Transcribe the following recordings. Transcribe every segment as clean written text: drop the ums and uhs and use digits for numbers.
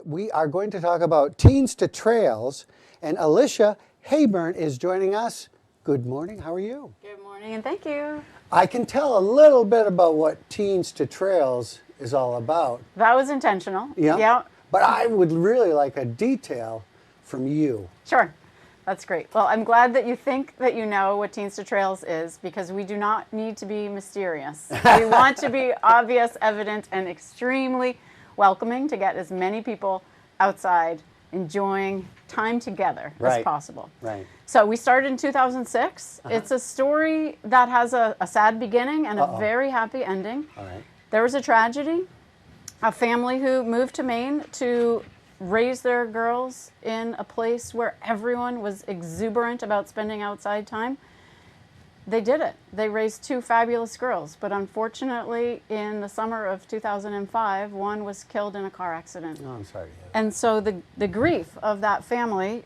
we are going to talk about Teens to Trails, and Alicia Hayburn is joining us. Good morning, how are you? Good morning, and thank you. I can tell a little bit about what Teens to Trails is all about. That was intentional. Yeah. But I would really like a detail from you. Sure. That's great. Well, I'm glad that you think that you know what Teens to Trails is, because we do not need to be mysterious. We want to be obvious, evident, and extremely welcoming to get as many people outside enjoying time together as possible. Right. So we started in 2006. It's a story that has a sad beginning and a very happy ending. All right. There was a tragedy, a family who moved to Maine to raise their girls in a place where everyone was exuberant about spending outside time. They did it. They raised two fabulous girls, but unfortunately in the summer of 2005, one was killed in a car accident. Oh, I'm sorry to hear that. And so the grief of that family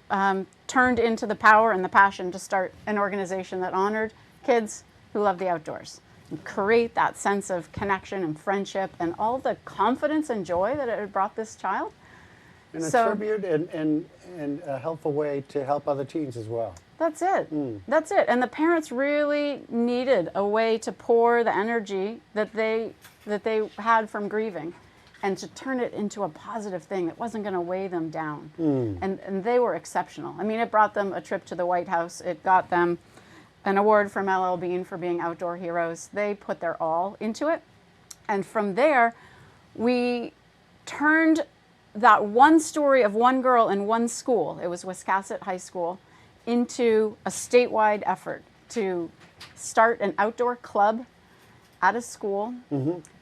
turned into the power and the passion to start an organization that honored kids who love the outdoors and create that sense of connection and friendship and all the confidence and joy that it had brought this child. And a tribute and a helpful way to help other teens as well. That's it. That's it. And the parents really needed a way to pour the energy that they had from grieving and to turn it into a positive thing that wasn't going to weigh them down. And they were exceptional. I mean, it brought them a trip to the White House. It got them an award from LL Bean for being outdoor heroes. They put their all into it. And from there, we turned that one story of one girl in one school, it was Wiscasset High School, into a statewide effort to start an outdoor club at a school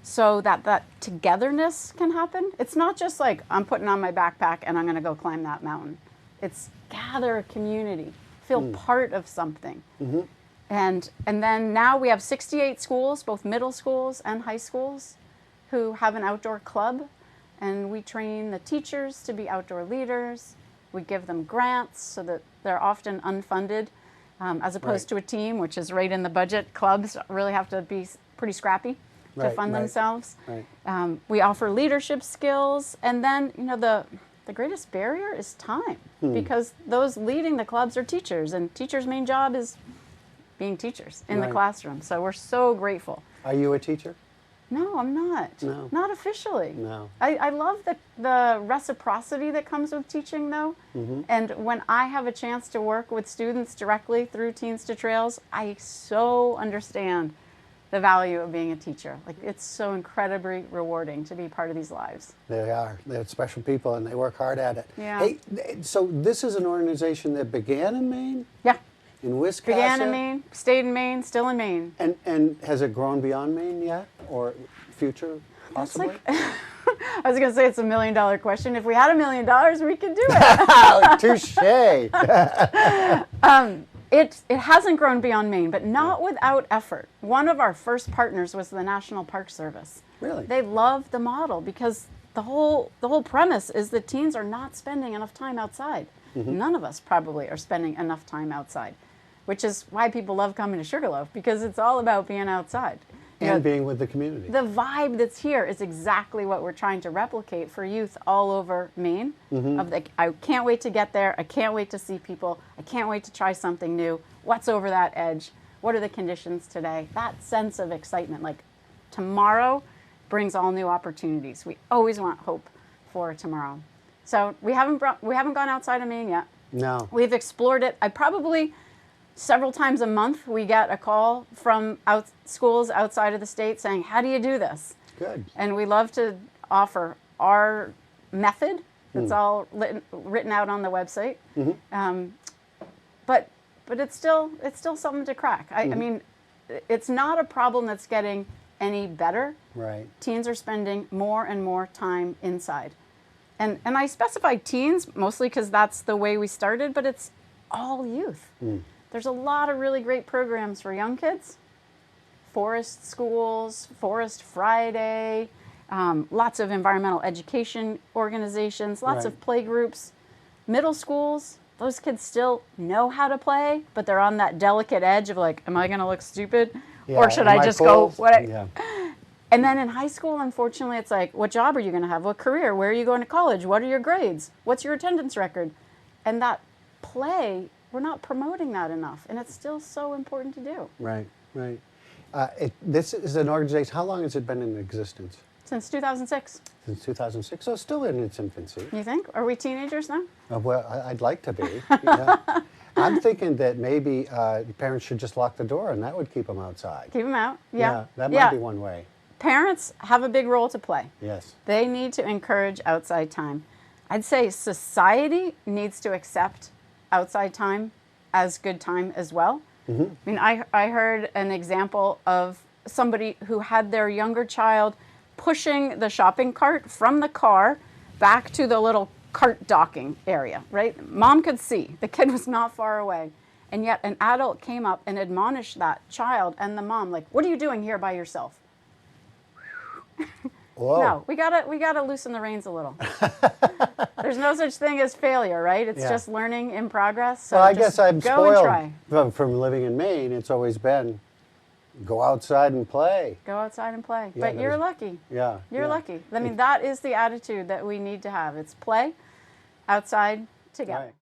so that togetherness can happen. It's not just like, I'm putting on my backpack and I'm going to go climb that mountain. It's gather a community, feel part of something. And then now we have 68 schools, both middle schools and high schools, who have an outdoor club. And we train the teachers to be outdoor leaders. We give them grants so that they're often unfunded, as opposed to a team, which is right in the budget. Clubs really have to be pretty scrappy to fund themselves. We offer leadership skills. And then, you know, the greatest barrier is time, because those leading the clubs are teachers, and teachers' main job is being teachers in the classroom. So we're so grateful. Are you a teacher? No, I'm not. No. Not officially. No. I love the reciprocity that comes with teaching, though. And when I have a chance to work with students directly through Teens to Trails, I so understand the value of being a teacher. Like, it's so incredibly rewarding to be part of these lives. They are. They're special people, and they work hard at it. Yeah. Hey, so this is an organization that began in Maine? Yeah. In Wiscasset? Began in Maine, stayed in Maine, still in Maine. And has it grown beyond Maine yet, or future possibly? I was going to say it's $1 million question. If we had $1 million, we could do it. Touche. It hasn't grown beyond Maine, but not without effort. One of our first partners was the National Park Service. Really? They love the model because the whole premise is that teens are not spending enough time outside. None of us probably are spending enough time outside, which is why people love coming to Sugarloaf, because it's all about being outside. And being with the community. The vibe that's here is exactly what we're trying to replicate for youth all over Maine. Of the, I can't wait to get there. I can't wait to see people. I can't wait to try something new. What's over that edge? What are the conditions today? That sense of excitement, like tomorrow brings all new opportunities. We always want hope for tomorrow. So we haven't gone outside of Maine yet. No. We've explored it. Several times a month, we get a call from schools outside of the state saying, how do you do this? Good. And we love to offer our method. It's all written out on the website. But it's still something to crack. I mean, it's not a problem that's getting any better. Right. Teens are spending more and more time inside. And I specify teens mostly because that's the way we started, but it's all youth. There's a lot of really great programs for young kids. Forest schools, Forest Friday, lots of environmental education organizations, lots of play groups. Middle schools, those kids still know how to play, but they're on that delicate edge of like, am I going to look stupid? Or should I just go? And then in high school, unfortunately, it's like, what job are you going to have? What career? Where are you going to college? What are your grades? What's your attendance record? And that play, we're not promoting that enough. And it's still so important to do. Right, right. This is an organization, how long has it been in existence? Since 2006. Since 2006, so it's still in its infancy. You think? Are we teenagers now? Well, I'd like to be. Yeah. I'm thinking that maybe parents should just lock the door and that would keep them outside. Keep them out. Yeah. That might be one way. Parents have a big role to play. Yes. They need to encourage outside time. I'd say society needs to accept outside time as good time as well. I mean, I heard an example of somebody who had their younger child pushing the shopping cart from the car back to the little cart docking area, right? Mom could see the kid was not far away. And yet an adult came up and admonished that child and the mom, like, what are you doing here by yourself? Whoa. No, we gotta loosen the reins a little. There's no such thing as failure, right? It's just learning in progress. So Well, I just guess I'm go and spoiled try. from living in Maine. It's always been go outside and play. Go outside and play. Yeah, But you're there's- lucky. Yeah. You're yeah. lucky. I mean, that is the attitude that we need to have. It's play outside together. Right.